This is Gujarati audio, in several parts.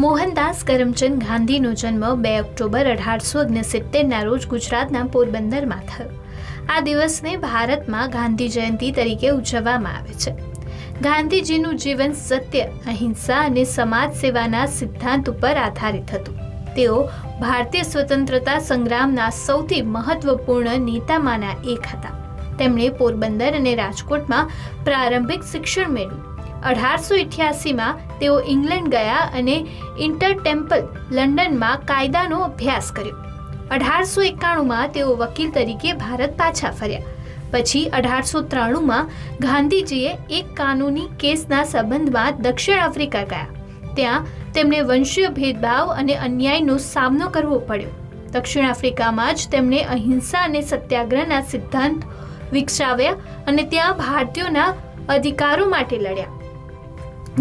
મોહનદાસ કરમચંદ ગાંધીનો જન્મ 2 ઓક્ટોબર 1869ના રોજ ગુજરાતના પોરબંદરમાં થયો. આ દિવસને ભારતમાં ગાંધી જયંતિ તરીકે ઉજવવામાં આવે છે. ગાંધીજીનું જીવન સત્ય, અહિંસા અને સમાજ સેવાના સિદ્ધાંત ઉપર આધારિત હતું. તેઓ ભારતીય સ્વતંત્રતા સંગ્રામના સૌથી મહત્વપૂર્ણ નેતામાંના એક હતા. તેમણે પોરબંદર અને રાજકોટમાં પ્રારંભિક શિક્ષણ મેળવ્યું. 1888માં તેઓ ઇંગ્લેન્ડ ગયા અને ઇન્ટર ટેમ્પલ લંડનમાં કાયદાનો અભ્યાસ કર્યો. 1891માં તેઓ વકીલ તરીકે ભારત પાછા ફર્યા. પછી 1893માં ગાંધીજીએ એક કાનૂની કેસના સંબંધમાં દક્ષિણ આફ્રિકા ગયા. ત્યાં તેમને વંશીય ભેદભાવ અને અન્યાયનો સામનો કરવો પડ્યો. દક્ષિણ આફ્રિકામાં જ તેમણે અહિંસા અને સત્યાગ્રહના સિદ્ધાંત વિકસાવ્યા અને ત્યાં ભારતીયોના અધિકારો માટે લડ્યા.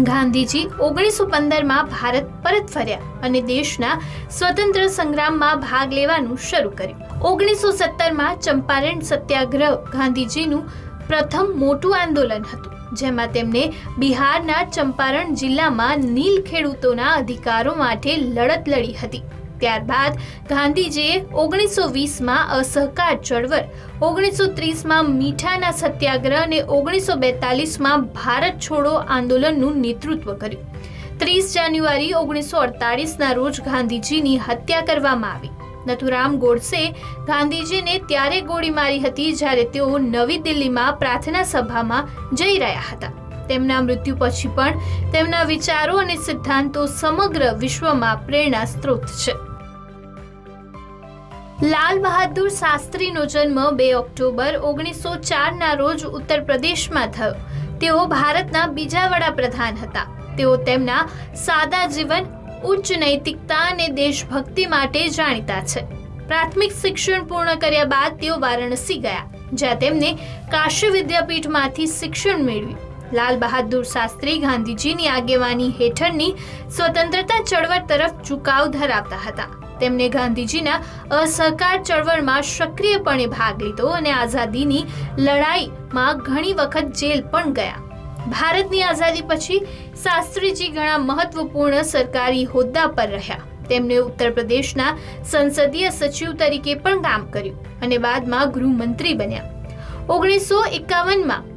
ગાંધીજી 1915માં ભારત પરત ફર્યા અને દેશના સ્વતંત્ર સંગ્રામમાં ભાગ લેવાનું શરૂ કર્યું. 1917માં ચંપારણ સત્યાગ્રહ ગાંધીજીનું પ્રથમ મોટું આંદોલન હતું, જેમાં તેમણે બિહારના ચંપારણ જિલ્લામાં નીલ ખેડૂતોના અધિકારો માટે લડત લડી હતી. ત્યારબાદ ગાંધીજીએ 1920માં અસહકાર ચળવળ, 1930માં મીઠાના સત્યાગ્રહ અને 1942માં ભારત છોડો આંદોલનનું નેતૃત્વ કર્યું. 30 જાન્યુઆરી 1948ના રોજ ગાંધીજીની હત્યા કરવામાં આવી. નથુરામ ગોડસે ગાંધીજીને ત્યારે ગોળી મારી હતી જ્યારે તેઓ નવી દિલ્હીમાં પ્રાર્થના સભામાં જઈ રહ્યા હતા. તેમના મૃત્યુ પછી પણ તેમના વિચારો અને સિદ્ધાંતો સમગ્ર વિશ્વમાં પ્રેરણા સ્ત્રોત છે. લાલ બહાદુર શાસ્ત્રીનો જન્મ 2 ઓક્ટોબર 1904ના રોજ ઉત્તર પ્રદેશમાં થયો. તેઓ ભારતના બીજા વડાપ્રધાન હતા. તેઓ તેમના સાદા જીવન, ઉચ્ચ નૈતિકતા અને દેશભક્તિ માટે જાણીતા છે. પ્રાથમિક શિક્ષણ પૂર્ણ કર્યા બાદ તેઓ વારાણસી ગયા, જ્યાં તેમને કાશી વિદ્યાપીઠમાંથી શિક્ષણ મેળવ્યું. લાલ બહાદુર શાસ્ત્રી ગાંધીજીની આગેવાની હેઠળની સ્વતંત્રતા ચળવળ તરફ ઝુકાવ ધરાવતા હતા. તેમણે ગાંધીજીના અસહકાર ચળવળમાં સક્રિયપણે ભાગ લીધો અને આઝાદીની લડાઈમાં ઘણી વખત જેલ પણ ગયા. ભારતની આઝાદી પછી શાસ્ત્રીજી ઘણા મહત્વપૂર્ણ સરકારી હોદ્દા પર રહ્યા. તેમણે ઉત્તર પ્રદેશના સંસદીય સચિવ તરીકે પણ કામ કર્યું અને બાદમાં ગૃહમંત્રી બન્યા. 1951માં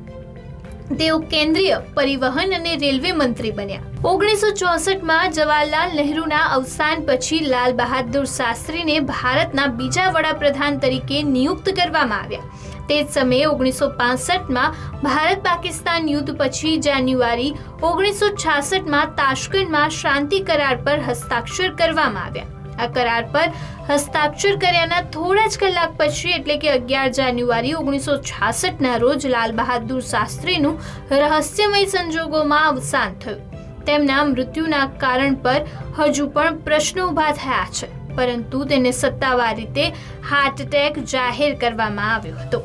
તેઓ કેન્દ્રીય પરિવહન અને રેલવે મંત્રી બન્યા. 1964માં જવાહરલાલ નહેરુના અવસાન પછી લાલ બહાદુર શાસ્ત્રીને ભારતના બીજા વડાપ્રધાન તરીકે નિયુક્ત કરવામાં આવ્યા. તે જ સમયે 1965માં ભારત પાકિસ્તાન યુદ્ધ પછી જાન્યુઆરી 1966માં તાશ્કંદમાં શાંતિ કરાર પર હસ્તાક્ષર કરવામાં આવ્યા. આ કરાર પર હસ્તાક્ષર કર્યાના થોડા જ કલાક પછી એટલે કે 11 જાન્યુઆરી 1966ના રોજ લાલ બહાદુર શાસ્ત્રીનું રહસ્યમય સંજોગોમાં અવસાન થયું. તેમના મૃત્યુના કારણ પર હજુ પણ પ્રશ્નો ઊભા થયા છે, પરંતુ તેને સત્તાવાર રીતે હાર્ટ એટેક જાહેર કરવામાં આવ્યો હતો.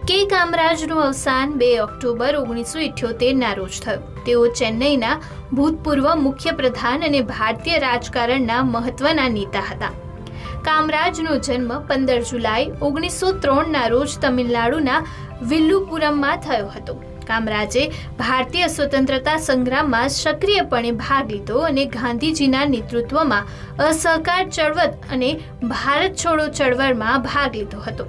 કે કામરાજનું અવસાન 2 ઓક્ટોબર 1978ના રોજ થયું. તેઓ ચેન્નઈના ભૂતપૂર્વ મુખ્ય પ્રધાન અને ભારતીય રાજકારણના મહત્વના નેતા હતા. કામરાજનો જન્મ 15 જુલાઈ 1903ના રોજ તમિલનાડુના વિલ્લુપુરમમાં થયો હતો. કામરાજે ભારતીય સ્વતંત્રતા સંગ્રામમાં સક્રિયપણે ભાગ લીધો અને ગાંધીજીના નેતૃત્વમાં અસહકાર ચળવળ અને ભારત છોડો ચળવળમાં ભાગ લીધો હતો.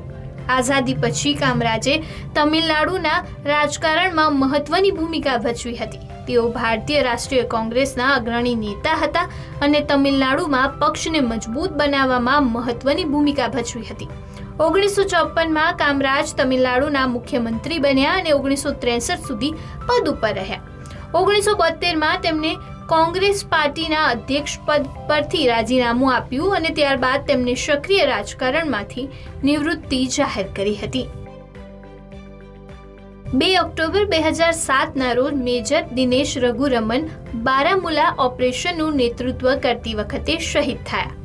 આઝાદી પછી કામરાજે તમિલનાડુના રાજકારણમાં મહત્વની ભૂમિકા ભજવી હતી. તેઓ ભારતીય રાષ્ટ્રીય કોંગ્રેસના અગ્રણી નેતા હતા અને તમિલનાડુમાં પક્ષને મજબૂત બનાવવામાં મહત્વની ભૂમિકા ભજવી હતી. 1954માં કામરાજ તમિલનાડુના મુખ્યમંત્રી બન્યા અને 1963 સુધી પદ ઉપર રહ્યા. 1972માં તેમને કોંગ્રેસ પાર્ટીના અધ્યક્ષ પદ પરથી રાજીનામું આપ્યું અને ત્યારબાદ તેમને સક્રિય રાજકારણમાંથી નિવૃત્તિ જાહેર કરી હતી. 2 ઓક્ટોબર 2007ના રોજ મેજર દિનેશ રઘુરમન બારામુલા ઓપરેશનનું નેતૃત્વ કરતી વખતે શહીદ થયા.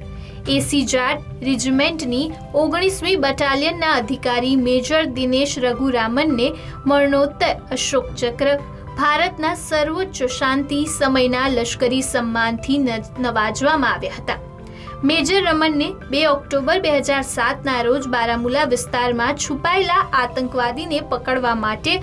એસી જાટ રેજિમેન્ટની 19મી બટાલિયનના અધિકારી મેજર દિનેશ રઘુરામનને મરણોત્તર અશોક ચક્ર, ભારતના સર્વોચ્ચ શાંતિ સમયના લશ્કરી સન્માનથી નવાજવામાં આવ્યા હતા. મેજર રમનને 2 ઓક્ટોબર 2007ના રોજ બારામુલા વિસ્તારમાં છુપાયેલા આતંકવાદીને પકડવા માટે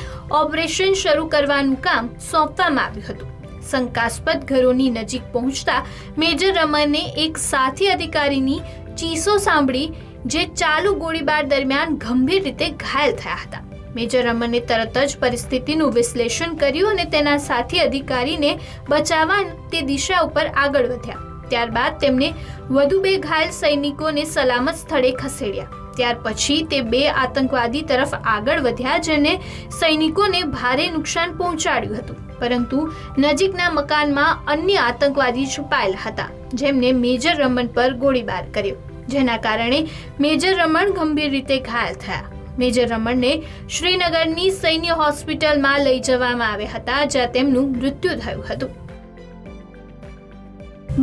ઓપરેશન શરૂ કરવાનું કામ સોંપવામાં આવ્યું હતું. શંકાસ્પદ ઘરોની નજીક પહોંચતા મેજર રમણે એક સાથી અધિકારીની ચીસો સાંભળી, જે ચાલુ ગોળીબાર દરમિયાન ગંભીર રીતે ઘાયલ થયા હતા. મેજર રમણે તરત જ પરિસ્થિતિનું વિશ્લેષણ કર્યું અને તેના સાથી અધિકારીને બચાવવા તે દિશા ઉપર આગળ વધ્યા. ત્યારબાદ તેમને વધુ 2 ઘાયલ સૈનિકોને સલામત સ્થળે ખસેડ્યા. ત્યાર પછી તે 2 આતંકવાદી તરફ આગળ વધ્યા, જેને સૈનિકોને ભારે નુકસાન પહોંચાડ્યું હતું. પરંતુ નજીકના મકાનમાં અન્ય આતંકવાદી છુપાયેલા હતા, જેમને મેજર રમણ પર ગોળીબાર કર્યો, જેના કારણે મેજર રમણ ગંભીર રીતે ઘાયલ થયા. મેજર રમણને શ્રીનગરની સૈન્ય હોસ્પિટલમાં લઈ જવામાં આવ્યા હતા, જ્યાં તેમનું મૃત્યુ થયું હતું.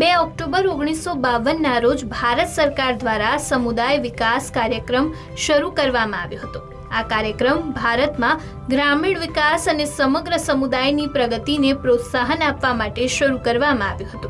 2 ઓક્ટોબર 1952ના રોજ ભારત સરકાર દ્વારા સમુદાય વિકાસ કાર્યક્રમ શરૂ કરવામાં આવ્યો હતો. આ કાર્યક્રમ ભારતમાં ગ્રામીણ વિકાસ અને સમગ્ર સમુદાયની પ્રગતિને પ્રોત્સાહન આપવા માટે શરૂ કરવામાં આવ્યો હતો.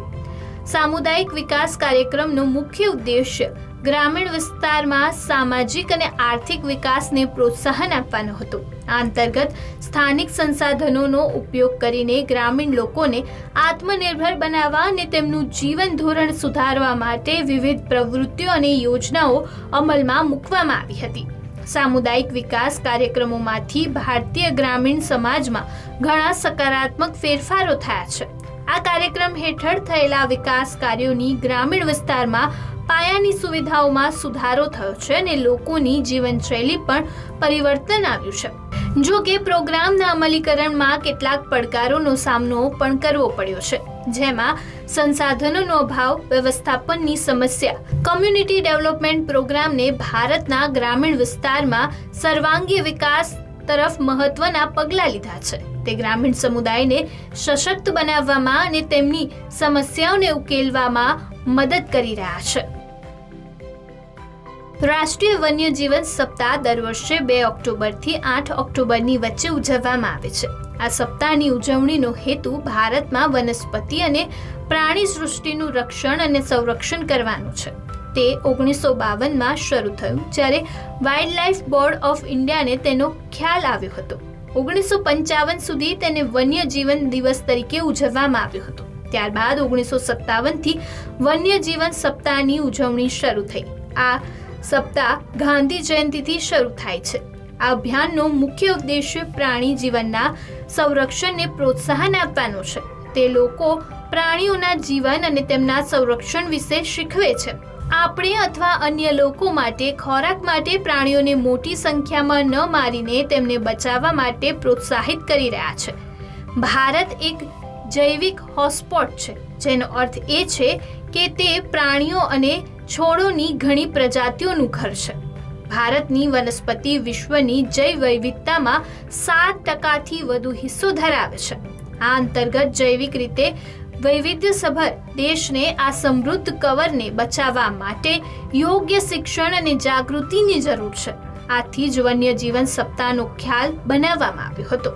સામુદાયિક વિકાસ કાર્યક્રમનો મુખ્ય ઉદ્દેશ્ય ગ્રામીણ વિસ્તારમાં સામાજિક અને આર્થિક વિકાસને પ્રોત્સાહન આપવાનો હતો. આ અંતર્ગત સ્થાનિક સંસાધનોનો ઉપયોગ કરીને ગ્રામીણ લોકોને આત્મનિર્ભર બનાવવા અને તેમનું જીવન ધોરણ સુધારવા માટે વિવિધ પ્રવૃત્તિઓ અને યોજનાઓ અમલમાં મૂકવામાં આવી હતી. સામુદાયિક વિકાસ કાર્યક્રમોમાંથી ભારતીય ગ્રામીણ સમાજમાં ઘણા સકારાત્મક ફેરફારો થયા છે. આ કાર્યક્રમ હેઠળ થયેલા વિકાસ કાર્યોની ગ્રામીણ વિસ્તારમાં પાયાની સુવિધાઓમાં સુધારો થયો છે અને લોકોની જીવનશૈલી પણ પરિવર્તન આવ્યું છે. જો કે પ્રોગ્રામના અમલીકરણમાં કેટલાક પડકારોનો સામનો પણ કરવો પડ્યો છે, જેમાં સંસાધનોનો અભાવ, વ્યવસ્થાપનની સમસ્યા. કમ્યુનિટી ડેવલપમેન્ટ પ્રોગ્રામને ભારતના ગ્રામીણ વિસ્તારમાં સર્વાંગી વિકાસ તરફ મહત્વના પગલાં લીધા છે. તે ગ્રામીણ સમુદાયને સશક્ત બનાવવામાં અને તેમની સમસ્યાઓને ઉકેલવામાં મદદ કરી રહ્યા છે. રાષ્ટ્રીય વન્યજીવન સપ્તાહ દર વર્ષે 2 ઓક્ટોબરથી 8 ઓક્ટોબરની વચ્ચે ઉજવવામાં આવે છે. આ સપ્તાહની ઉજવણીનો હેતુ ભારતમાં વનસ્પતિ અને પ્રાણી સૃષ્ટિનું રક્ષણ અને સંરક્ષણ કરવાનો છે. તે 1952માં શરૂ થયું, જ્યારે વાઇલ્ડલાઇફ બોર્ડ ઓફ ઇન્ડિયાને તેનો ખ્યાલ આવ્યો હતો. 1955 સુધી તેને વન્યજીવન દિવસ તરીકે ઉજવવામાં આવ્યો હતો. ત્યારબાદ 1957થી વન્યજીવન સપ્તાહની ઉજવણી શરૂ થઈ. આ સપ્તાહ ગાંધી જયંતિથી શરૂ થાય છે. આ અભિયાનનો મુખ્ય ઉદ્દેશ્ય પ્રાણી જીવનના સંરક્ષણને પ્રોત્સાહન આપવાનો છે. તે લોકો પ્રાણીઓના જીવન અને તેમના સંરક્ષણ વિશે શીખવે છે. આપણે અથવા અન્ય લોકો માટે ખોરાક માટે પ્રાણીઓને મોટી સંખ્યામાં ન મારીને તેમને બચાવવા માટે પ્રોત્સાહિત કરી રહ્યા છે. ભારત એક જૈવિક હોટસ્પોટ છે, જેનો અર્થ એ છે કે તે પ્રાણીઓ અને છોડોની ઘણી પ્રજાતિઓનું ઘર છે. ભારતની વનસ્પતિ વિશ્વની જૈવ વૈવિધતામાં 7%થી વધુ હિસ્સો ધરાવે છે. આ અંતર્ગત જૈવિક રીતે વૈવિધ્યસભર દેશને આ સમૃદ્ધ કવરને બચાવવા માટે યોગ્ય શિક્ષણ અને જાગૃતિની જરૂર છે. આથી જ વન્યજીવન સપ્તાહનો ખ્યાલ બનાવવામાં આવ્યો હતો.